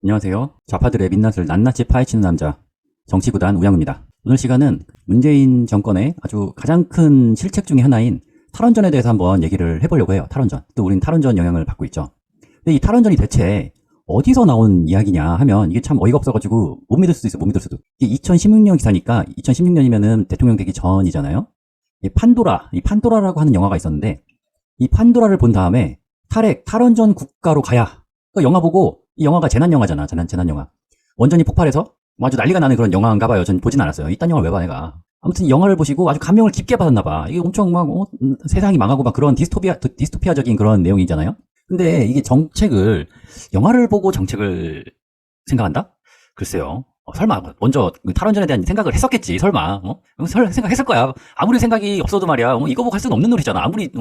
안녕하세요. 좌파들의 민낯을 낱낱이 파헤치는 남자, 정치구단 우영우입니다. 오늘 시간은 문재인 정권의 아주 가장 큰 실책 중에 하나인 탈원전에 대해서 한번 얘기를 해보려고 해요. 탈원전. 또 우린 탈원전 영향을 받고 있죠. 근데 이 탈원전이 대체 어디서 나온 이야기냐 하면 이게 참 어이가 없어가지고 못 믿을 수도 있어, 못 믿을 수도. 이게 2016년 기사니까 2016년이면은 대통령 되기 전이잖아요. 이 판도라라고 하는 영화가 있었는데 이 판도라를 본 다음에 탈원전 국가로 가야. 그 영화 보고 이 영화가 재난 영화잖아. 재난 영화. 원전이 폭발해서 뭐 아주 난리가 나는 그런 영화인가 봐요. 전 보진 않았어요. 이딴 영화를 왜 봐, 내가. 아무튼 이 영화를 보시고 아주 감명을 깊게 받았나 봐. 이게 엄청 막 세상이 망하고 막 그런 디스토피아적인 그런 내용이잖아요. 근데 이게 정책을 영화를 보고 정책을 생각한다? 글쎄요. 설마 먼저 탈원전에 대한 생각을 했었겠지. 설마. 생각했을 거야. 아무리 생각이 없어도 말이야. 이거 보고 할 수는 없는 놀이잖아. 아무리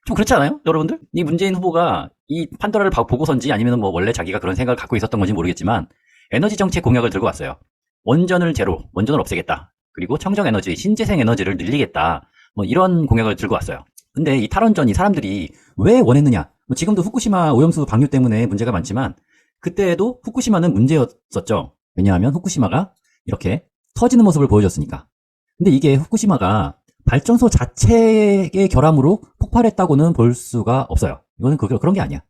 좀 그렇지 않아요? 여러분들? 이 문재인 후보가 이 판도라를 보고선지 아니면 뭐 원래 자기가 그런 생각을 갖고 있었던 건지 모르겠지만 에너지 정책 공약을 들고 왔어요. 원전을 없애겠다. 그리고 청정에너지, 신재생 에너지를 늘리겠다. 뭐 이런 공약을 들고 왔어요. 근데 이 탈원전이 사람들이 왜 원했느냐? 뭐 지금도 후쿠시마 오염수 방류 때문에 문제가 많지만 그때도 후쿠시마는 문제였었죠. 왜냐하면 후쿠시마가 이렇게 터지는 모습을 보여줬으니까. 근데 이게 후쿠시마가 발전소 자체의 결함으로 폭발했다고는 볼 수가 없어요. 이거는 그런 게 아니야.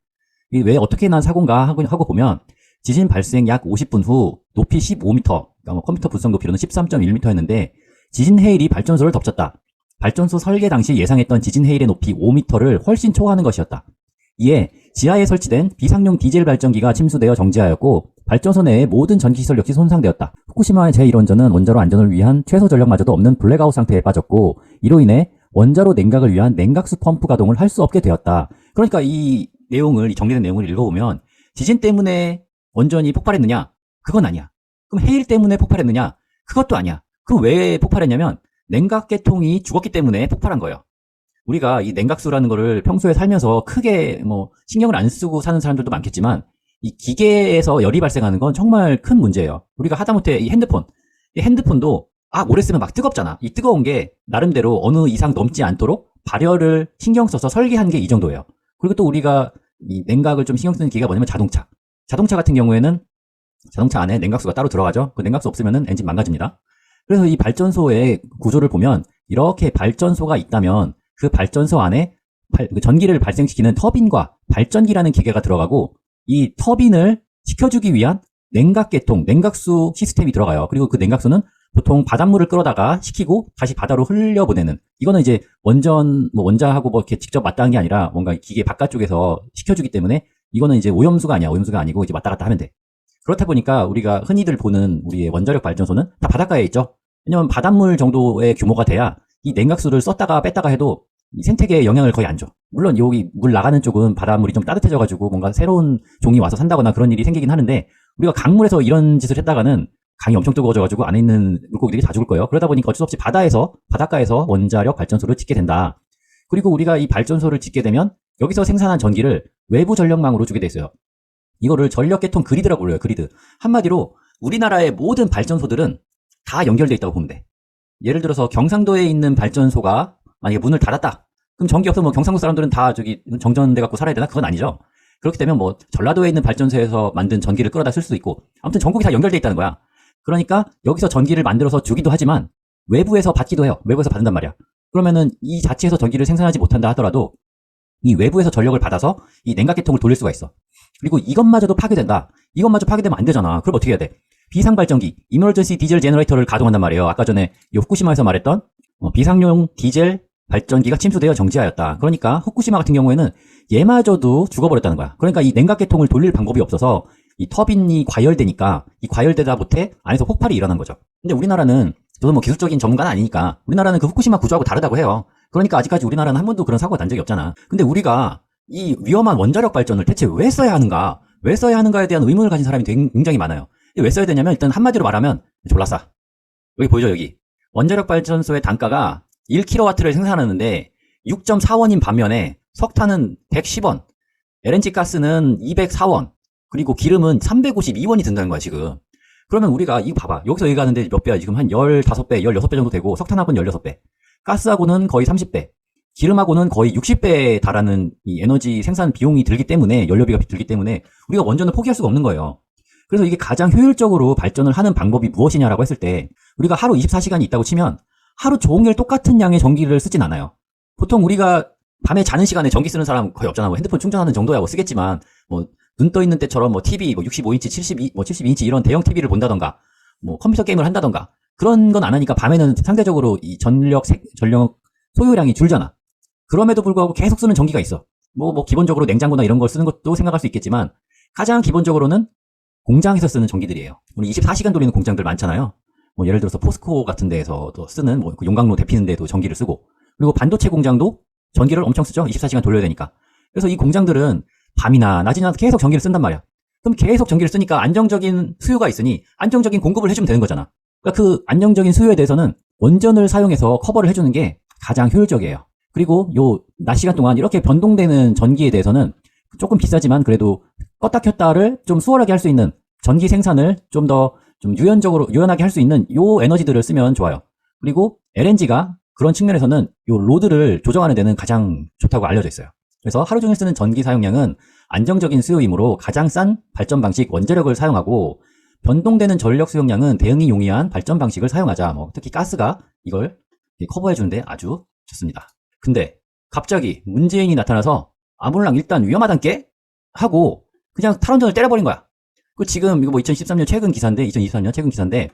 왜 어떻게 난 사고인가 하고 보면 지진 발생 약 50분 후 높이 15m, 그러니까 뭐 컴퓨터 분석 높이로는 13.1m였는데 지진 해일이 발전소를 덮쳤다. 발전소 설계 당시 예상했던 지진 해일의 높이 5m를 훨씬 초과하는 것이었다. 이에 지하에 설치된 비상용 디젤 발전기가 침수되어 정지하였고 발전소 내의 모든 전기시설 역시 손상되었다. 후쿠시마의 제1원전은 원자로 안전을 위한 최소 전력마저도 없는 블랙아웃 상태에 빠졌고 이로 인해 원자로 냉각을 위한 냉각수 펌프 가동을 할 수 없게 되었다. 그러니까 이 정리된 내용을 읽어보면 지진 때문에 원전이 폭발했느냐? 그건 아니야. 그럼 해일 때문에 폭발했느냐? 그것도 아니야. 그럼 왜 폭발했냐면 냉각계통이 죽었기 때문에 폭발한 거예요. 우리가 이 냉각수라는 거를 평소에 살면서 크게 신경을 안 쓰고 사는 사람들도 많겠지만 이 기계에서 열이 발생하는 건 정말 큰 문제예요. 우리가 하다못해 이 핸드폰도 오래 쓰면 막 뜨겁잖아. 이 뜨거운 게 나름대로 어느 이상 넘지 않도록 발열을 신경 써서 설계한 게 이 정도예요. 그리고 또 우리가 이 냉각을 좀 신경 쓰는 기계가 뭐냐면 자동차 같은 경우에는 자동차 안에 냉각수가 따로 들어가죠. 그 냉각수 없으면은 엔진 망가집니다. 그래서 이 발전소의 구조를 보면 이렇게 발전소가 있다면 그 발전소 안에 전기를 발생시키는 터빈과 발전기라는 기계가 들어가고 이 터빈을 식혀주기 위한 냉각수 시스템이 들어가요. 그리고 그 냉각수는 보통 바닷물을 끌어다가 식히고 다시 바다로 흘려보내는, 이거는 이제 원자하고 이렇게 직접 맞닿은 게 아니라 뭔가 기계 바깥쪽에서 식혀주기 때문에 이거는 이제 오염수가 아니고 이제 왔다 갔다 하면 돼. 그렇다 보니까 우리가 흔히들 보는 우리의 원자력 발전소는 다 바닷가에 있죠. 왜냐면 바닷물 정도의 규모가 돼야 이 냉각수를 썼다가 뺐다가 해도 이 생태계에 영향을 거의 안 줘. 물론 여기 물 나가는 쪽은 바닷물이 좀 따뜻해져가지고 뭔가 새로운 종이 와서 산다거나 그런 일이 생기긴 하는데 우리가 강물에서 이런 짓을 했다가는 강이 엄청 뜨거워져가지고 안에 있는 물고기들이 다 죽을 거예요. 그러다 보니까 어쩔 수 없이 바닷가에서 원자력 발전소를 짓게 된다. 그리고 우리가 이 발전소를 짓게 되면 여기서 생산한 전기를 외부 전력망으로 주게 돼 있어요. 이거를 전력계통 그리드라고 불러요. 그리드. 한마디로 우리나라의 모든 발전소들은 다 연결돼 있다고 보면 돼. 예를 들어서 경상도에 있는 발전소가 만약에 문을 닫았다. 그럼 전기 없으면 경상도 사람들은 다 정전돼 갖고 살아야 되나? 그건 아니죠. 그렇기 때문에 전라도에 있는 발전소에서 만든 전기를 끌어다 쓸 수도 있고 아무튼 전국이 다 연결돼 있다는 거야. 그러니까 여기서 전기를 만들어서 주기도 하지만 외부에서 받기도 해요. 외부에서 받는단 말이야. 그러면은 이 자체에서 전기를 생산하지 못한다 하더라도 이 외부에서 전력을 받아서 이 냉각계통을 돌릴 수가 있어. 그리고 이것마저도 파괴된다. 이것마저 파괴되면 안 되잖아. 그럼 어떻게 해야 돼? 비상발전기, 이머전시 디젤 제너레이터를 가동한단 말이에요. 아까 전에 후쿠시마에서 말했던 비상용 디젤 발전기가 침수되어 정지하였다. 그러니까 후쿠시마 같은 경우에는 얘마저도 죽어버렸다는 거야. 그러니까 이 냉각계통을 돌릴 방법이 없어서 이 터빈이 과열되니까 이 과열되다 못해 안에서 폭발이 일어난 거죠. 근데 우리나라는 저도 기술적인 전문가는 아니니까 우리나라는 그 후쿠시마 구조하고 다르다고 해요. 그러니까 아직까지 우리나라는 한 번도 그런 사고가 난 적이 없잖아. 근데 우리가 이 위험한 원자력 발전을 대체 왜 써야 하는가? 왜 써야 하는가에 대한 의문을 가진 사람이 굉장히 많아요. 왜 써야 되냐면 일단 한마디로 말하면 졸라 싸. 여기 보이죠, 여기. 원자력 발전소의 단가가 1kW를 생산하는데 6.4원인 반면에 석탄은 110원, LNG 가스는 204원, 그리고 기름은 352원이 든다는 거야, 지금. 그러면 우리가 이거 봐봐. 여기서 여기 가는데 몇 배야? 지금 한 15배, 16배 정도 되고 석탄하고는 16배. 가스하고는 거의 30배. 기름하고는 거의 60배에 달하는 이 에너지 생산 비용이 들기 때문에, 연료비가 들기 때문에 우리가 원전을 포기할 수가 없는 거예요. 그래서 이게 가장 효율적으로 발전을 하는 방법이 무엇이냐라고 했을 때 우리가 하루 24시간이 있다고 치면 하루 종일 똑같은 양의 전기를 쓰진 않아요. 보통 우리가 밤에 자는 시간에 전기 쓰는 사람 거의 없잖아. 뭐 핸드폰 충전하는 정도야 뭐 쓰겠지만 뭐 눈 떠 있는 때처럼 뭐 TV 뭐 65인치, 72인치 이런 대형 TV를 본다던가 뭐 컴퓨터 게임을 한다던가 그런 건 안 하니까 밤에는 상대적으로 이 전력 소요량이 줄잖아. 그럼에도 불구하고 계속 쓰는 전기가 있어. 뭐 기본적으로 냉장고나 이런 걸 쓰는 것도 생각할 수 있겠지만 가장 기본적으로는 공장에서 쓰는 전기들이에요. 우리 24시간 돌리는 공장들 많잖아요. 뭐 예를 들어서 포스코 같은 데에서도 쓰는 뭐 용광로 데피는 데도 전기를 쓰고 그리고 반도체 공장도 전기를 엄청 쓰죠. 24시간 돌려야 되니까. 그래서 이 공장들은 밤이나 낮이나 계속 전기를 쓴단 말이야. 그럼 계속 전기를 쓰니까 안정적인 수요가 있으니 안정적인 공급을 해주면 되는 거잖아. 그러니까 그 안정적인 수요에 대해서는 원전을 사용해서 커버를 해주는 게 가장 효율적이에요. 그리고 요 낮 시간 동안 이렇게 변동되는 전기에 대해서는 조금 비싸지만 그래도 껐다 켰다를 좀 수월하게 할 수 있는 전기 생산을 좀 더 좀 유연하게 할 수 있는 요 에너지들을 쓰면 좋아요. 그리고 LNG가 그런 측면에서는 요 로드를 조정하는 데는 가장 좋다고 알려져 있어요. 그래서 하루 종일 쓰는 전기 사용량은 안정적인 수요이므로 가장 싼 발전 방식 원자력을 사용하고 변동되는 전력 수용량은 대응이 용이한 발전 방식을 사용하자. 뭐 특히 가스가 이걸 커버해 주는데 아주 좋습니다. 근데 갑자기 문재인이 나타나서 아몰랑 일단 위험하단께 하고 그냥 탈원전을 때려버린 거야. 그 지금 이거 뭐 2013년 최근 기사인데 2023년 최근 기사인데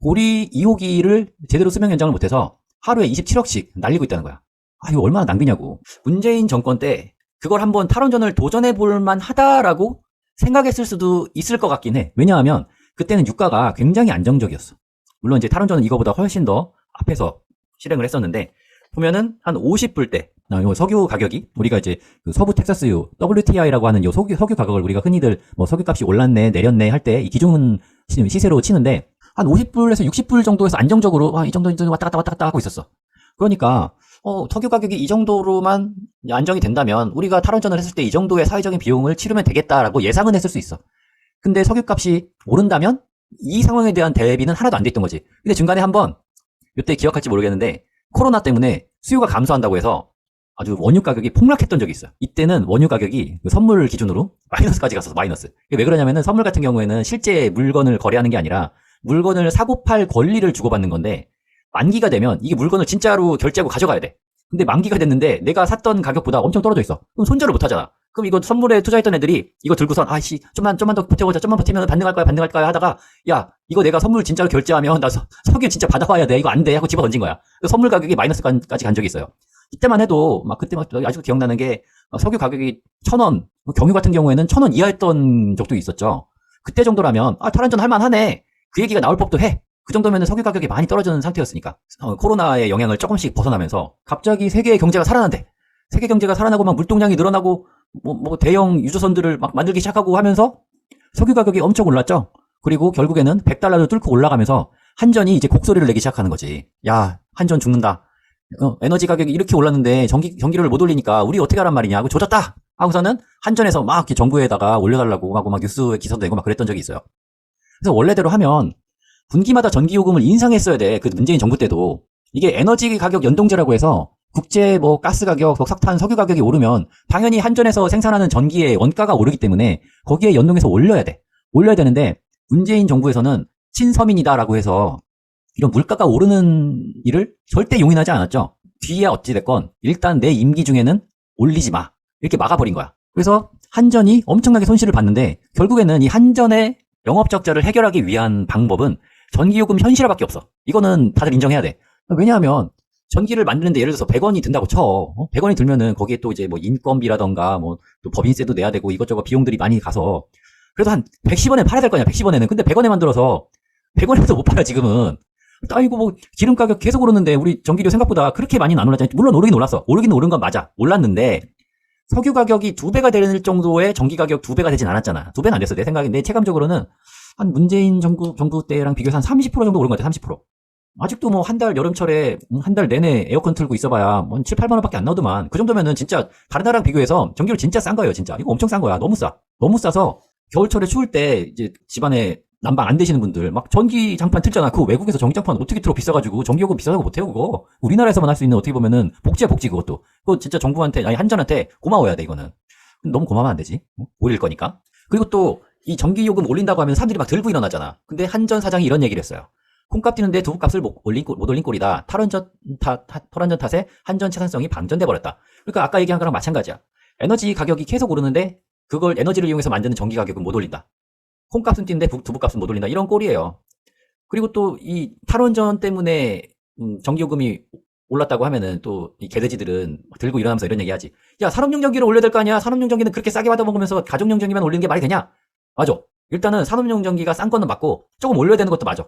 고리 2호기를 제대로 수명 연장을 못해서 하루에 27억씩 날리고 있다는 거야. 아 이거 얼마나 낭비냐고. 문재인 정권 때 그걸 한번 탈원전을 도전해 볼 만하다라고 생각했을 수도 있을 것 같긴 해. 왜냐하면 그때는 유가가 굉장히 안정적이었어. 물론 이제 탈원전은 이거보다 훨씬 더 앞에서 실행을 했었는데 보면은 한 50불 때 석유 가격이 우리가 이제 그 서부 텍사스유 WTI라고 하는 요 석유 가격을 우리가 흔히들 뭐 석유값이 올랐네 내렸네 할 때 이 기준 시세로 치는데 한 50불에서 60불 정도에서 안정적으로 이 정도 왔다 갔다 하고 있었어. 그러니까 석유 가격이 이 정도로만 안정이 된다면 우리가 탈원전을 했을 때 이 정도의 사회적인 비용을 치르면 되겠다라고 예상은 했을 수 있어. 근데 석유값이 오른다면 이 상황에 대한 대비는 하나도 안 돼 있던 거지. 근데 중간에 한번 이때 기억할지 모르겠는데 코로나 때문에 수요가 감소한다고 해서 아주 원유 가격이 폭락했던 적이 있어요. 이때는 원유 가격이 그 선물 기준으로 마이너스까지 갔어서 마이너스. 이게 왜 그러냐면은 선물 같은 경우에는 실제 물건을 거래하는 게 아니라 물건을 사고 팔 권리를 주고받는 건데 만기가 되면 이게 물건을 진짜로 결제하고 가져가야 돼. 근데 만기가 됐는데 내가 샀던 가격보다 엄청 떨어져 있어. 그럼 손절을 못 하잖아. 그럼 이거 선물에 투자했던 애들이 이거 들고선 아이씨 좀만 더 버텨보자. 좀만 버티면 반등할 거야 하다가 야 이거 내가 선물 진짜로 결제하면 나 석유 진짜 받아와야 돼. 이거 안 돼 하고 집어 던진 거야. 선물 가격이 마이너스까지 간 적이 있어요. 이때만 해도 막 그때 막 아직도 기억나는 게 석유 가격이 1,000원, 경유 같은 경우에는 1,000원 이하였던 적도 있었죠. 그때 정도라면 탈원전 할만하네. 그 얘기가 나올 법도 해. 그 정도면 석유 가격이 많이 떨어지는 상태였으니까 코로나의 영향을 조금씩 벗어나면서 갑자기 세계의 경제가 살아난대. 세계 경제가 살아나고 막 물동량이 늘어나고 뭐 대형 유조선들을 막 만들기 시작하고 하면서 석유 가격이 엄청 올랐죠. 그리고 결국에는 $100도 뚫고 올라가면서 한전이 이제 곡소리를 내기 시작하는 거지. 야 한전 죽는다. 에너지 가격이 이렇게 올랐는데 전기료를 못 올리니까 우리 어떻게 하란 말이냐 하고 조졌다 하고서는 한전에서 막 이렇게 정부에다가 올려달라고 하고 막 뉴스에 기사도 내고 막 그랬던 적이 있어요. 그래서 원래대로 하면 분기마다 전기요금을 인상했어야 돼. 그 문재인 정부 때도. 이게 에너지 가격 연동제라고 해서 국제 뭐 가스 가격, 석탄, 석유 가격이 오르면 당연히 한전에서 생산하는 전기의 원가가 오르기 때문에 거기에 연동해서 올려야 돼. 올려야 되는데 문재인 정부에서는 친서민이다라고 해서 이런 물가가 오르는 일을 절대 용인하지 않았죠. 뒤에 어찌됐건 일단 내 임기 중에는 올리지 마. 이렇게 막아버린 거야. 그래서 한전이 엄청나게 손실을 봤는데 결국에는 이 한전의 영업적자를 해결하기 위한 방법은 전기요금 현실화밖에 없어. 이거는 다들 인정해야 돼. 왜냐하면 전기를 만드는데 예를 들어서 100원이 든다고 쳐. 100원이 들면은 거기에 또 이제 뭐 인건비라던가 뭐 또 법인세도 내야 되고 이것저것 비용들이 많이 가서 그래도 한 110원에 팔아야 될 거 아니야. 110원에는. 근데 100원에 만들어서 100원에도 못 팔아 지금은. 아이고 뭐 기름 가격 계속 오르는데 우리 전기료 생각보다 그렇게 많이는 안 올랐잖아요. 물론 오르긴 올랐어. 오르긴 오른 건 맞아. 올랐는데 석유 가격이 2배가 되는 정도의 전기 가격 2배가 되진 않았잖아. 2배는 안 됐어. 내 생각에 내 체감적으로는 한 문재인 정부 때랑 비교해서 한 30% 정도 오른 것 같아. 30%. 아직도 뭐 한 달 여름철에 한 달 내내 에어컨 틀고 있어봐야 뭐 7, 8만 원밖에 안 나오더만. 그 정도면은 진짜 다른 나라랑 비교해서 전기료 진짜 싼 거예요. 진짜. 이거 엄청 싼 거야. 너무 싸. 너무 싸서 겨울철에 추울 때 이제 집안에 난방 안 되시는 분들 막 전기 장판 틀잖아. 그거 외국에서 전기 장판 어떻게 틀어 비싸가지고 전기요금 비싸다고 못해요 그거. 우리나라에서만 할 수 있는 어떻게 보면은 복지야 복지 그것도. 그거 진짜 정부한테 아니 한전한테 고마워야 돼 이거는. 너무 고마우면 안 되지. 오릴 거니까. 그리고 또 이 전기요금 올린다고 하면 사람들이 막 들고 일어나잖아. 근데 한전 사장이 이런 얘기를 했어요. 콩값 뛰는데 두부값을 못 올린 꼴이다. 탈원전 탓에 한전 채산성이 방전돼 버렸다. 그러니까 아까 얘기한 거랑 마찬가지야. 에너지 가격이 계속 오르는데 그걸 에너지를 이용해서 만드는 전기 가격은 못 올린다. 콩값은 뛰는데 두부값은 못 올린다. 이런 꼴이에요. 그리고 또 이 탈원전 때문에 전기요금이 올랐다고 하면은 또 이 개돼지들은 들고 일어나면서 이런 얘기하지. 야, 산업용 전기를 올려야 될 거 아니야? 산업용 전기는 그렇게 싸게 받아먹으면서 가정용 전기만 올리는 게 말이 되냐? 맞아. 일단은 산업용 전기가 싼 거는 맞고 조금 올려야 되는 것도 맞아.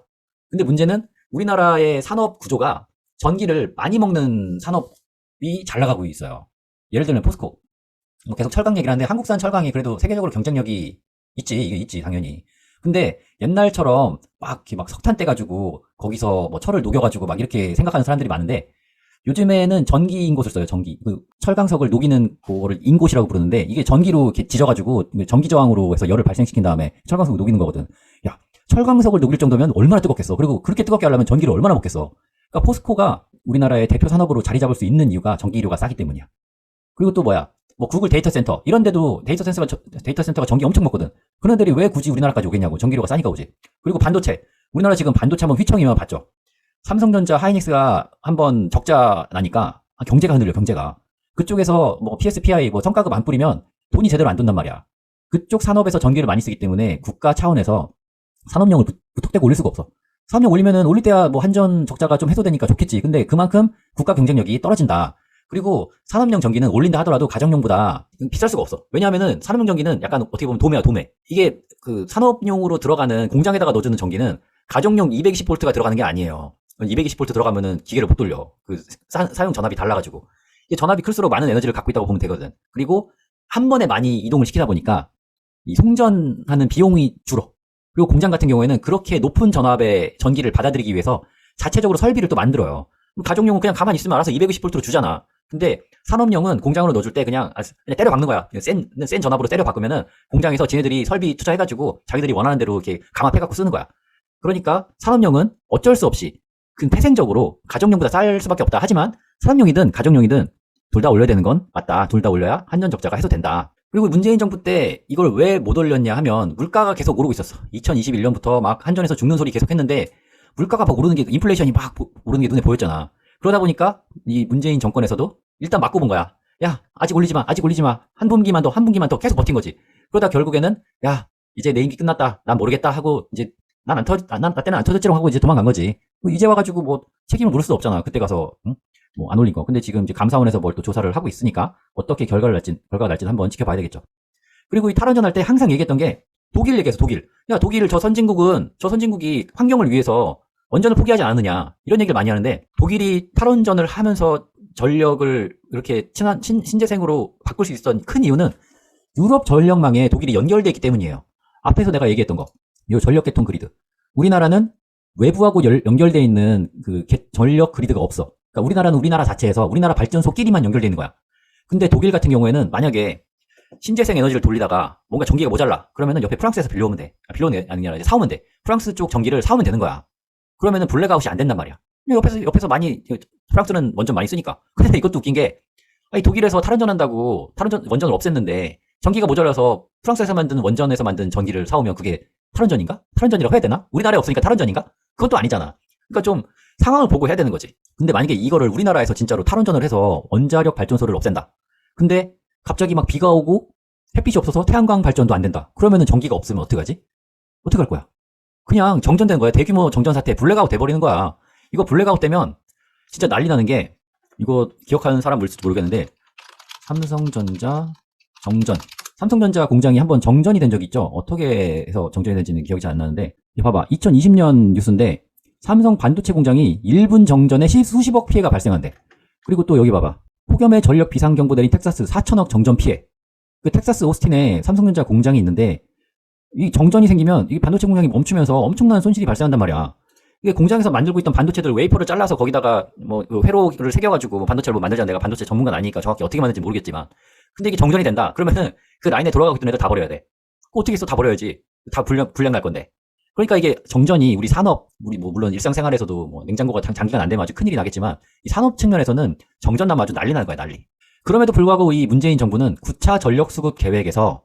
근데 문제는 우리나라의 산업 구조가 전기를 많이 먹는 산업이 잘 나가고 있어요. 예를 들면 포스코. 뭐 계속 철강 얘기를 하는데 한국산 철강이 그래도 세계적으로 경쟁력이 있지. 이게 있지, 당연히. 근데 옛날처럼 막 석탄 떼가지고 거기서 뭐 철을 녹여가지고 막 이렇게 생각하는 사람들이 많은데 요즘에는 전기 인곳을 써요. 전기. 그 철강석을 녹이는 거를 인곳이라고 부르는데 이게 전기로 이렇게 지져가지고 전기 저항으로 해서 열을 발생시킨 다음에 철강석을 녹이는 거거든. 야, 철강석을 녹일 정도면 얼마나 뜨겁겠어. 그리고 그렇게 뜨겁게 하려면 전기를 얼마나 먹겠어. 그러니까 포스코가 우리나라의 대표 산업으로 자리 잡을 수 있는 이유가 전기료가 싸기 때문이야. 그리고 또 뭐야? 뭐 구글 데이터 센터 이런 데도 데이터 센터가 전기 엄청 먹거든. 그런 애들이 왜 굳이 우리나라까지 오겠냐고. 전기료가 싸니까 오지. 그리고 반도체. 우리나라 지금 반도체 한번 휘청이면 봤죠. 삼성전자, 하이닉스가 한번 적자 나니까 경제가 흔들려. 경제가. 그쪽에서 뭐 PSPI 뭐 성과급 안 뿌리면 돈이 제대로 안 돈단 말이야. 그쪽 산업에서 전기를 많이 쓰기 때문에 국가 차원에서 산업용을 무턱대고 올릴 수가 없어. 산업용 올리면은 올릴 때야 뭐 한전 적자가 좀 해소되니까 좋겠지. 근데 그만큼 국가 경쟁력이 떨어진다. 그리고 산업용 전기는 올린다 하더라도 가정용보다 비쌀 수가 없어. 왜냐하면은 산업용 전기는 약간 어떻게 보면 도매야, 도매. 이게 그 산업용으로 들어가는 공장에다가 넣어주는 전기는 가정용 220V가 들어가는 게 아니에요. 220V 들어가면은 기계를 못 돌려. 그 사용 전압이 달라가지고. 이게 전압이 클수록 많은 에너지를 갖고 있다고 보면 되거든. 그리고 한 번에 많이 이동을 시키다 보니까 이 송전하는 비용이 줄어. 그리고 공장 같은 경우에는 그렇게 높은 전압의 전기를 받아들이기 위해서 자체적으로 설비를 또 만들어요. 가정용은 그냥 가만히 있으면 알아서 220V로 주잖아. 근데 산업용은 공장으로 넣어줄 때 그냥 때려 박는 거야. 센 전압으로 때려 박으면은 공장에서 지네들이 설비 투자해가지고 자기들이 원하는 대로 이렇게 감압해갖고 쓰는 거야. 그러니까 산업용은 어쩔 수 없이 그 태생적으로 가정용보다 쌀 수밖에 없다. 하지만 산업용이든 가정용이든 둘 다 올려야 되는 건 맞다. 둘 다 올려야 한전 적자가 해소된다. 그리고 문재인 정부 때 이걸 왜 못 올렸냐 하면 물가가 계속 오르고 있었어. 2021년부터 막 한전에서 죽는 소리 계속 했는데 물가가 막 오르는 게, 인플레이션이 막 오르는 게 눈에 보였잖아. 그러다 보니까 이 문재인 정권에서도 일단 막고 본 거야. 야, 아직 올리지 마. 한 분기만 더 계속 버틴 거지. 그러다 결국에는 야, 이제 내 임기 끝났다. 난 모르겠다 하고 이제 나 때는 안 터졌지롱 하고 이제 도망간 거지. 이제 와가지고 뭐 책임을 물을 수 없잖아. 그때 가서 뭐 안 올린 거. 근데 지금 이제 감사원에서 뭘 또 조사를 하고 있으니까 어떻게 결과가 날지 한번 지켜봐야 되겠죠. 그리고 이 탈원전 할 때 항상 얘기했던 게 독일 얘기해서 독일. 야, 독일 저 선진국이 환경을 위해서 원전을 포기하지 않느냐 이런 얘기를 많이 하는데 독일이 탈원전을 하면서 전력을 이렇게 신재생으로 바꿀 수 있었던 큰 이유는 유럽 전력망에 독일이 연결되어 있기 때문이에요. 앞에서 내가 얘기했던 거. 이 전력 개통 그리드. 우리나라는 외부하고 연결되어 있는 그 전력 그리드가 없어. 그러니까 우리나라는 우리나라 자체에서 우리나라 발전소끼리만 연결되어 있는 거야. 근데 독일 같은 경우에는 만약에 신재생 에너지를 돌리다가 뭔가 전기가 모자라. 그러면은 옆에 프랑스에서 빌려오면 돼. 빌려오는 게 아니라 사오면 돼. 프랑스 쪽 전기를 사오면 되는 거야. 그러면은 블랙아웃이 안 된단 말이야. 옆에서 많이, 프랑스는 원전 많이 쓰니까. 근데 이것도 웃긴 게, 아니, 독일에서 탈원전 한다고 원전을 없앴는데 전기가 모자라서 프랑스에서 만든 원전에서 만든 전기를 사오면 그게 탈원전인가? 탈원전이라고 해야 되나? 우리나라에 없으니까 탈원전인가? 그것도 아니잖아. 그러니까 좀 상황을 보고 해야 되는 거지. 근데 만약에 이거를 우리나라에서 진짜로 탈원전을 해서 원자력 발전소를 없앤다. 근데 갑자기 막 비가 오고 햇빛이 없어서 태양광 발전도 안 된다. 그러면은 전기가 없으면 어떡하지? 어떡할 거야? 그냥 정전된 거야. 대규모 정전 사태, 블랙아웃 돼버리는 거야. 이거 블랙아웃 되면 진짜 난리 나는 게, 이거 기억하는 사람 있을지 모르겠는데 삼성전자 정전. 삼성전자 공장이 한번 정전이 된 적이 있죠. 어떻게 해서 정전이 된지는 기억이 잘 안 나는데, 봐봐. 2020년 뉴스인데 삼성 반도체 공장이 1분 정전에 수십억 피해가 발생한대. 그리고 또 여기 봐봐. 폭염에 전력 비상경보 내린 텍사스 4천억 정전 피해. 그 텍사스 오스틴에 삼성전자 공장이 있는데 이 정전이 생기면 이 반도체 공장이 멈추면서 엄청난 손실이 발생한단 말이야. 이게 공장에서 만들고 있던 반도체들 웨이퍼를 잘라서 거기다가 뭐 회로를 새겨가지고 뭐 반도체를 뭐 만들자. 내가 반도체 전문가는 아니니까 정확히 어떻게 만드는지 모르겠지만, 근데 이게 정전이 된다. 그러면은 그 라인에 돌아가고 있던 애들 다 버려야 돼. 어떻게 했어? 다 버려야지. 다 불량 날 건데. 그러니까 이게 정전이 우리 산업, 우리 뭐 물론 일상생활에서도 뭐 냉장고가 장기간 안 되면 아주 큰일이 나겠지만 이 산업 측면에서는 정전 나면 아주 난리 나는 거야, 난리. 그럼에도 불구하고 이 문재인 정부는 9차 전력 수급 계획에서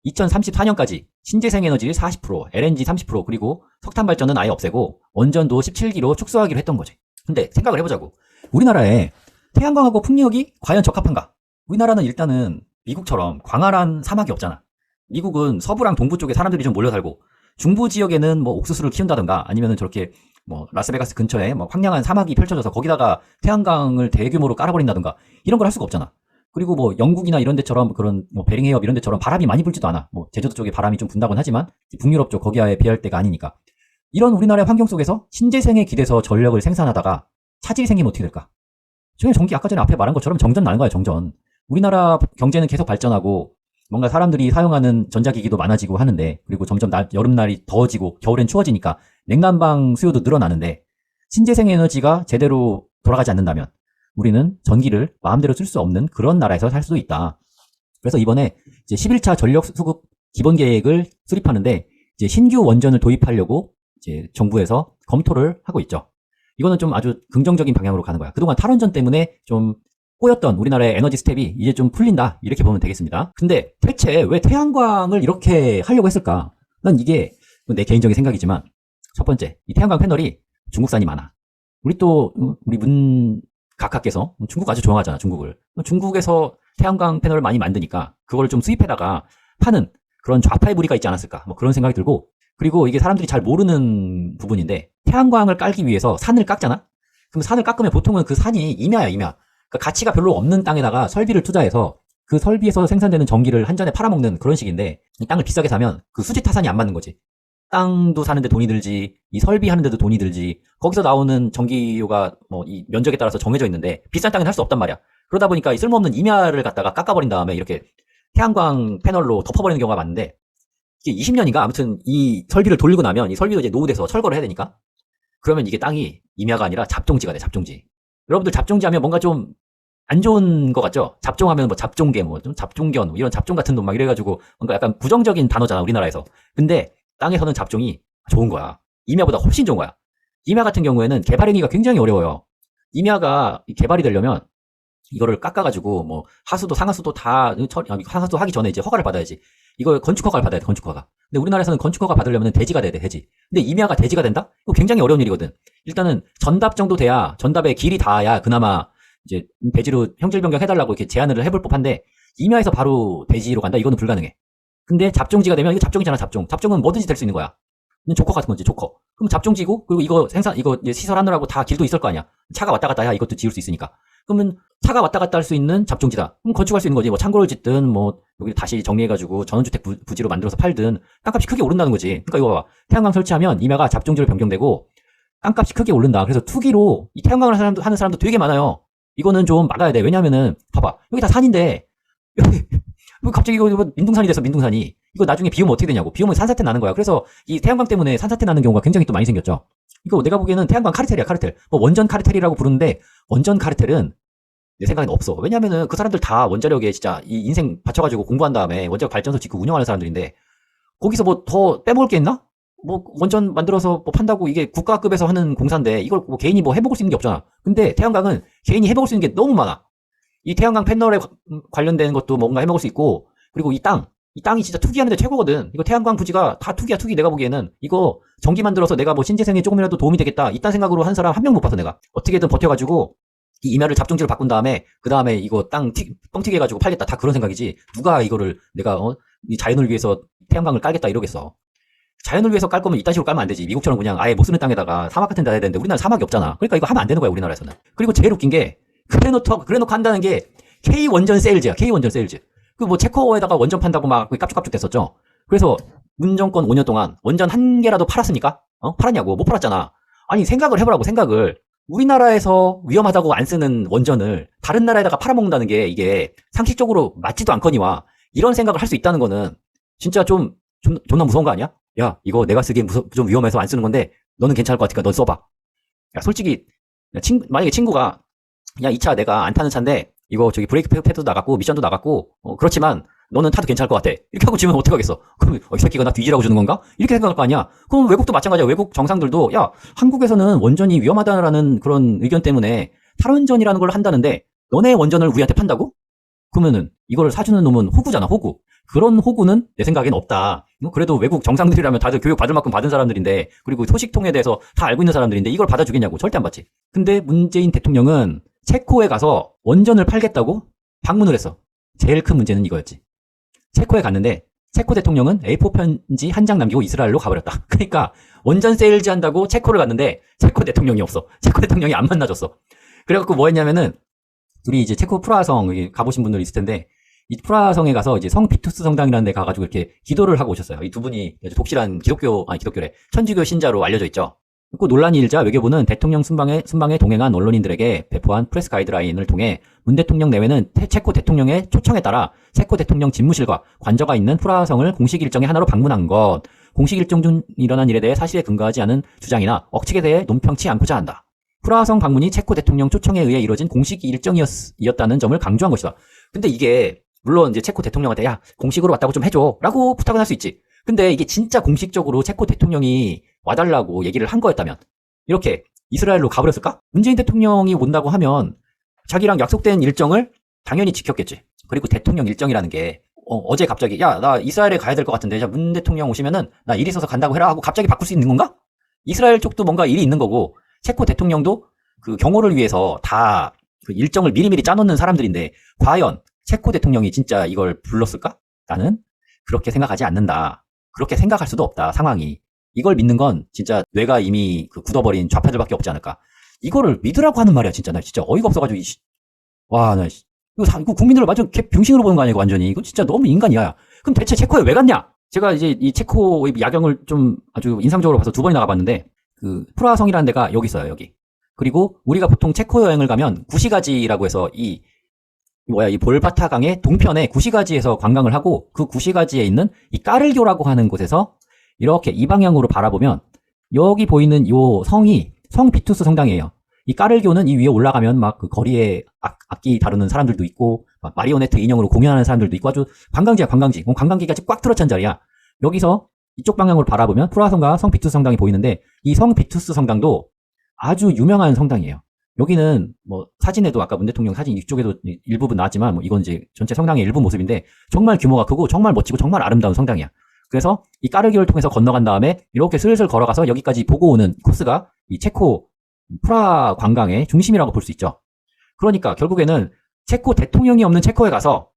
2034년까지 신재생 에너지 40%, LNG 30%, 그리고 석탄 발전은 아예 없애고 원전도 17기로 축소하기로 했던 거지. 근데 생각을 해보자고. 우리나라에 태양광하고 풍력이 과연 적합한가? 우리나라는 일단은 미국처럼 광활한 사막이 없잖아. 미국은 서부랑 동부 쪽에 사람들이 좀 몰려 살고, 중부 지역에는 뭐 옥수수를 키운다든가 아니면은 저렇게 뭐 라스베가스 근처에 뭐 황량한 사막이 펼쳐져서 거기다가 태양광을 대규모로 깔아버린다든가 이런 걸 할 수가 없잖아. 그리고 뭐 영국이나 이런 데처럼 그런 뭐 베링 해협 이런 데처럼 바람이 많이 불지도 않아. 뭐 제주도 쪽에 바람이 좀 분다곤 하지만 북유럽 쪽 거기에 비할 때가 아니니까. 이런 우리나라의 환경 속에서 신재생에 기대서 전력을 생산하다가 차질이 생기면 어떻게 될까? 지금 전기 아까 전에 앞에 말한 것처럼 정전 나는 거야, 정전. 우리나라 경제는 계속 발전하고 뭔가 사람들이 사용하는 전자기기도 많아지고 하는데, 그리고 점점 여름날이 더워지고 겨울엔 추워지니까 냉난방 수요도 늘어나는데, 신재생 에너지가 제대로 돌아가지 않는다면 우리는 전기를 마음대로 쓸 수 없는 그런 나라에서 살 수도 있다. 그래서 이번에 이제 11차 전력 수급 기본 계획을 수립하는데 이제 신규 원전을 도입하려고 이제 정부에서 검토를 하고 있죠. 이거는 좀 아주 긍정적인 방향으로 가는 거야. 그동안 탈원전 때문에 좀 꼬였던 우리나라의 에너지 스텝이 이제 좀 풀린다, 이렇게 보면 되겠습니다. 근데 대체 왜 태양광을 이렇게 하려고 했을까? 난 이게 내 개인적인 생각이지만, 첫 번째, 이 태양광 패널이 중국산이 많아. 우리 문 각하께서 중국 아주 좋아하잖아, 중국을. 중국에서 태양광 패널을 많이 만드니까 그걸 좀 수입해다가 파는 그런 좌파의 무리가 있지 않았을까, 뭐 그런 생각이 들고, 그리고 이게 사람들이 잘 모르는 부분인데, 태양광을 깔기 위해서 산을 깎잖아? 그럼 산을 깎으면 보통은 그 산이 임야야, 임야. 그러니까 가치가 별로 없는 땅에다가 설비를 투자해서 그 설비에서 생산되는 전기를 한전에 팔아먹는 그런 식인데, 이 땅을 비싸게 사면 그 수지 타산이 안 맞는 거지. 땅도 사는데 돈이 들지, 이 설비 하는데도 돈이 들지, 거기서 나오는 전기료가 뭐 이 면적에 따라서 정해져 있는데 비싼 땅에는 할 수 없단 말이야. 그러다 보니까 이 쓸모없는 임야를 갖다가 깎아버린 다음에 이렇게 태양광 패널로 덮어버리는 경우가 많은데, 이게 20년인가 아무튼 이 설비를 돌리고 나면 이 설비도 이제 노후돼서 철거를 해야 되니까, 그러면 이게 땅이 임야가 아니라 잡종지가 돼, 잡종지. 여러분들 잡종지 하면 뭔가 좀 안 좋은 것 같죠? 잡종하면 뭐 잡종개, 뭐 좀 잡종견, 뭐 이런 잡종 같은 놈 막 이래가지고 뭔가 약간 부정적인 단어잖아, 우리나라에서. 근데 땅에서는 잡종이 좋은 거야. 임야보다 훨씬 좋은 거야. 임야 같은 경우에는 개발 행위가 굉장히 어려워요. 임야가 개발이 되려면 이거를 깎아가지고 뭐 하수도 상하수도 다 상하수도 하기 전에 이제 허가를 받아야지. 이거 건축 허가를 받아야 돼, 건축 허가. 근데 우리나라에서는 건축 허가 받으려면 대지가 돼야 돼, 대지. 근데 임야가 대지가 된다? 이거 굉장히 어려운 일이거든. 일단은 전답 정도 돼야, 전답의 길이 닿아야 그나마 이제 대지로 형질 변경 해달라고 이렇게 제안을 해볼 법한데, 임야에서 바로 대지로 간다? 이거는 불가능해. 근데 잡종지가 되면, 이거 잡종이잖아, 잡종. 잡종은 뭐든지 될 수 있는 거야. 조커 같은 건지, 조커. 그럼 잡종지고, 그리고 이거 이거 시설하느라고 다 길도 있을 거 아니야. 차가 왔다 갔다 해야 이것도 지을 수 있으니까. 그러면 차가 왔다 갔다 할 수 있는 잡종지다. 그럼 건축할 수 있는 거지. 뭐 창고를 짓든, 뭐 여기 다시 정리해가지고 전원주택 부지로 만들어서 팔든 땅값이 크게 오른다는 거지. 그러니까 이거 봐봐. 태양광 설치하면 임야가 잡종지로 변경되고 땅값이 크게 오른다. 그래서 투기로 이 태양광을 하는 사람도 되게 많아요. 이거는 좀 막아야 돼. 왜냐면은 봐봐, 여기 다 산인데 여기 갑자기 이거 민둥산이 돼서, 민둥산이 이거 나중에 비 오면 어떻게 되냐고. 비 오면 산사태 나는 거야. 그래서 이 태양광 때문에 산사태 나는 경우가 굉장히 또 많이 생겼죠. 이거 내가 보기에는 태양광 카르텔이야, 카르텔. 뭐 원전 카르텔이라고 부르는데, 원전 카르텔은 내 생각에는 없어. 왜냐면은 그 사람들 다 원자력에 진짜 이 인생 바쳐가지고 공부한 다음에 원자력 발전소 짓고 운영하는 사람들인데, 거기서 뭐 더 빼먹을 게 있나? 뭐 원전 만들어서 뭐 판다고 이게 국가급에서 하는 공사인데 이걸 뭐 개인이 뭐 해먹을 수 있는 게 없잖아. 근데 태양광은 개인이 해먹을 수 있는 게 너무 많아. 이 태양광 패널에 관련된 것도 뭔가 해먹을 수 있고, 그리고 이 땅이 진짜 투기하는데 최고거든. 이거 태양광 부지가 다 투기야, 투기. 내가 보기에는 이거 전기 만들어서 내가 뭐 신재생에 조금이라도 도움이 되겠다, 이딴 생각으로 한 사람 한 명 못 봐서 내가 어떻게든 버텨가지고 이 임야를 잡종지로 바꾼 다음에 그 다음에 이거 땅 뻥튀기 해가지고 팔겠다, 다 그런 생각이지. 누가 이거를 내가 이 자연을 위해서 태양광을 깔겠다 이러겠어. 자연을 위해서 깔 거면 이딴 식으로 깔면 안 되지. 미국처럼 그냥 아예 못 쓰는 땅에다가 사막 같은 데 해야 되는데, 우리나라 사막이 없잖아. 그러니까 이거 하면 안 되는 거야, 우리나라에서는. 그리고 제일 웃긴 게, 그래놓고 한다는 게 K원전 세일즈야, K원전 세일즈. 그 뭐 체코에다가 원전 판다고 막 깝죽깝죽 됐었죠. 그래서 문정권 5년 동안 원전 한 개라도 팔았습니까? 팔았냐고. 못 팔았잖아. 아니, 생각을 해보라고, 생각을. 우리나라에서 위험하다고 안 쓰는 원전을 다른 나라에다가 팔아먹는다는 게 이게 상식적으로 맞지도 않거니와, 이런 생각을 할 수 있다는 거는 진짜 존나 무서운 거 아니야? 야, 이거 내가 쓰기엔 좀 위험해서 안 쓰는 건데 너는 괜찮을 것 같으니까 넌 써봐. 야, 솔직히 만약에 친구가, 야, 이 차 내가 안 타는 차인데 이거 저기 브레이크 패드도 나갔고 미션도 나갔고 그렇지만 너는 타도 괜찮을 것 같아, 이렇게 하고 주면 어떡하겠어? 그럼 이 새끼가 나 뒤지라고 주는 건가? 이렇게 생각할 거 아니야. 그럼 외국도 마찬가지야. 외국 정상들도, 야, 한국에서는 원전이 위험하다라는 그런 의견 때문에 탈원전이라는 걸 한다는데 너네 원전을 우리한테 판다고? 그러면은 이거를 사주는 놈은 호구잖아, 호구. 그런 호구는 내 생각엔 없다. 그래도 외국 정상들이라면 다들 교육 받을 만큼 받은 사람들인데, 그리고 소식통에 대해서 다 알고 있는 사람들인데 이걸 받아주겠냐고. 절대 안 받지. 근데 문재인 대통령은 체코에 가서 원전을 팔겠다고 방문을 했어. 제일 큰 문제는 이거였지. 체코에 갔는데 체코 대통령은 A4 편지 한 장 남기고 이스라엘로 가버렸다. 그러니까 원전 세일즈 한다고 체코를 갔는데 체코 대통령이 없어. 체코 대통령이 안 만나줬어. 그래갖고 뭐 했냐면은 우리 이제 체코 프라하성 가보신 분들 있을 텐데 이 프라하성에 가서 이제 성 비투스 성당이라는 데 가가지고 이렇게 기도를 하고 오셨어요. 이 두 분이 독실한 기독교래 천주교 신자로 알려져 있죠. 그 논란이 일자 외교부는 대통령 순방에 동행한 언론인들에게 배포한 프레스 가이드라인을 통해 문 대통령 내외는 체코 대통령의 초청에 따라 체코 대통령 집무실과 관저가 있는 프라하성을 공식 일정의 하나로 방문한 것, 공식 일정 중 일어난 일에 대해 사실에 근거하지 않은 주장이나 억측에 대해 논평치 않고자 한다. 프라하성 방문이 체코 대통령 초청에 의해 이뤄진 공식 일정이었다는 점을 강조한 것이다. 근데 이게 물론 이제 체코 대통령한테 야 공식으로 왔다고 좀 해줘라고 부탁은 할 수 있지. 근데 이게 진짜 공식적으로 체코 대통령이 와달라고 얘기를 한 거였다면 이렇게 이스라엘로 가버렸을까? 문재인 대통령이 온다고 하면 자기랑 약속된 일정을 당연히 지켰겠지. 그리고 대통령 일정이라는 게 어제 갑자기 야 나 이스라엘에 가야 될 것 같은데 자 문 대통령 오시면은 나 일 있어서 간다고 해라 하고 갑자기 바꿀 수 있는 건가? 이스라엘 쪽도 뭔가 일이 있는 거고 체코 대통령도 그 경호를 위해서 다 그 일정을 미리미리 짜놓는 사람들인데 과연 체코 대통령이 진짜 이걸 불렀을까? 나는 그렇게 생각하지 않는다. 그렇게 생각할 수도 없다, 상황이. 이걸 믿는 건 진짜 뇌가 이미 굳어버린 좌파들밖에 없지 않을까. 이거를 믿으라고 하는 말이야, 진짜. 나 진짜 어이가 없어가지고, 와, 나, 이거 국민들을 완전 병신으로 보는 거 아니야, 이거 완전히. 이거 진짜 너무 인간이야. 그럼 대체 체코에 왜 갔냐? 제가 이제 이 체코 야경을 좀 아주 인상적으로 봐서 2번이나 가봤는데, 프라하성이라는 데가 여기 있어요, 여기. 그리고 우리가 보통 체코 여행을 가면 구시가지라고 해서 이 볼바타강의 동편에 구시가지에서 관광을 하고 그 구시가지에 있는 이 까를교라고 하는 곳에서 이렇게 이 방향으로 바라보면 여기 보이는 요 성이 성 비투스 성당이에요. 이 까를교는 이 위에 올라가면 막 그 거리에 악기 다루는 사람들도 있고 막 마리오네트 인형으로 공연하는 사람들도 있고 아주 관광지야, 관광지. 관광객이 아주 꽉 들어찬 자리야. 여기서 이쪽 방향으로 바라보면 프라하성과 성 비투스 성당이 보이는데 이 성 비투스 성당도 아주 유명한 성당이에요. 여기는 뭐 사진에도 아까 문 대통령 사진 이쪽에도 일부분 나왔지만 뭐 이건 이제 전체 성당의 일부 모습인데 정말 규모가 크고 정말 멋지고 정말 아름다운 성당이야. 그래서 이 까르기를 통해서 건너간 다음에 이렇게 슬슬 걸어가서 여기까지 보고 오는 코스가 이 체코 프라하 관광의 중심이라고 볼 수 있죠. 그러니까 결국에는 체코 대통령이 없는 체코에 가서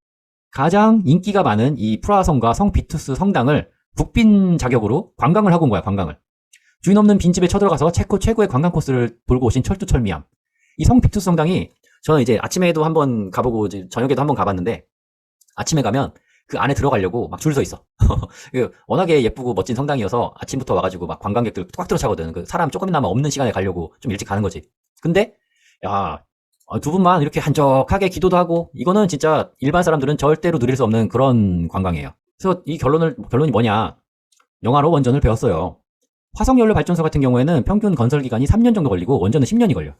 가장 인기가 많은 이 프라하성과 성 비투스 성당을 국빈 자격으로 관광을 하고 온 거야, 관광을. 주인 없는 빈집에 쳐들어가서 체코 최고의 관광 코스를 돌고 오신 철두철미함. 이 성 비투스 성당이 저는 이제 아침에도 한번 가보고 이제 저녁에도 한번 가봤는데 아침에 가면 그 안에 들어가려고 막 줄 서 있어. 워낙에 예쁘고 멋진 성당이어서 아침부터 와가지고 막 관광객들 꽉 들어차거든. 그 사람 조금이나마 없는 시간에 가려고 좀 일찍 가는 거지. 근데 야, 두 분만 이렇게 한적하게 기도도 하고 이거는 진짜 일반 사람들은 절대로 누릴 수 없는 그런 관광이에요. 그래서 이 결론이 뭐냐? 영화로 원전을 배웠어요. 화석연료 발전소 같은 경우에는 평균 건설 기간이 3년 정도 걸리고 원전은 10년이 걸려.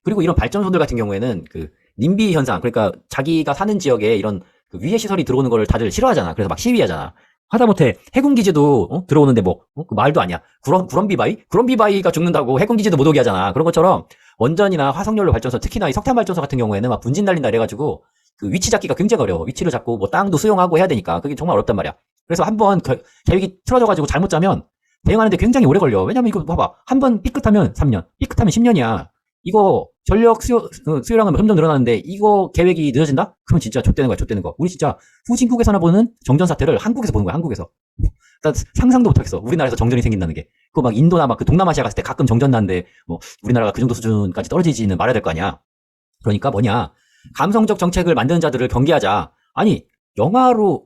그리고 이런 발전소들 같은 경우에는 그 님비 현상, 그러니까 자기가 사는 지역에 이런 그 위해 시설이 들어오는 거를 다들 싫어하잖아. 그래서 막 시위하잖아. 하다못해 해군기지도 들어오는데 그 말도 아니야. 구럼비바이가 죽는다고 해군기지도 못 오게 하잖아. 그런 것처럼 원전이나 화석연료 발전소, 특히나 이 석탄 발전소 같은 경우에는 막 분진 날린다 이래가지고 그 위치 잡기가 굉장히 어려워. 위치를 잡고 뭐 땅도 수용하고 해야 되니까 그게 정말 어렵단 말이야. 그래서 한번 계획이 틀어져가지고 잘못 짜면 대응하는데 굉장히 오래 걸려. 왜냐면 이거 봐봐. 한번 삐끗하면 3년, 삐끗하면 10년이야. 이거 전력 수요량은 점점 늘어나는데 이거 계획이 늦어진다? 그러면 진짜 좆되는 거야, 좆되는 거. 우리 진짜 후진국에서나 보는 정전 사태를 한국에서 보는 거야, 한국에서. 나 상상도 못하겠어. 우리나라에서 정전이 생긴다는 게. 그거 막 인도나 막 그 동남아시아 갔을 때 가끔 정전 나는데 뭐 우리나라가 그 정도 수준까지 떨어지지는 말아야 될 거 아니야. 그러니까 뭐냐. 감성적 정책을 만드는 자들을 경계하자. 아니, 영화로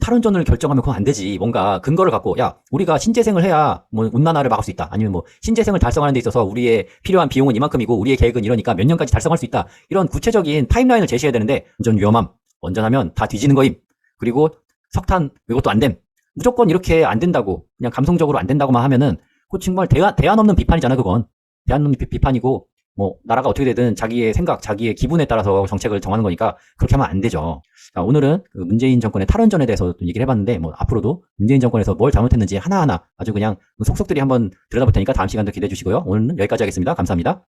탈원전을 결정하면 그건 안 되지. 뭔가 근거를 갖고 야 우리가 신재생을 해야 뭐 온난화를 막을 수 있다. 아니면 뭐 신재생을 달성하는 데 있어서 우리의 필요한 비용은 이만큼이고 우리의 계획은 이러니까 몇 년까지 달성할 수 있다. 이런 구체적인 타임라인을 제시해야 되는데 완전 위험함. 원전하면 다 뒤지는 거임. 그리고 석탄 이것도 안 됨. 무조건 이렇게 안 된다고 그냥 감성적으로 안 된다고만 하면은 그거 정말 대안 없는 비판이잖아. 그건 대안 없는 비판이고 뭐 나라가 어떻게 되든 자기의 생각, 자기의 기분에 따라서 정책을 정하는 거니까 그렇게 하면 안 되죠. 자, 오늘은 그 문재인 정권의 탈원전에 대해서 얘기를 해봤는데 뭐 앞으로도 문재인 정권에서 뭘 잘못했는지 하나하나 아주 그냥 속속들이 한번 들여다볼 테니까 다음 시간도 기대해 주시고요. 오늘은 여기까지 하겠습니다. 감사합니다.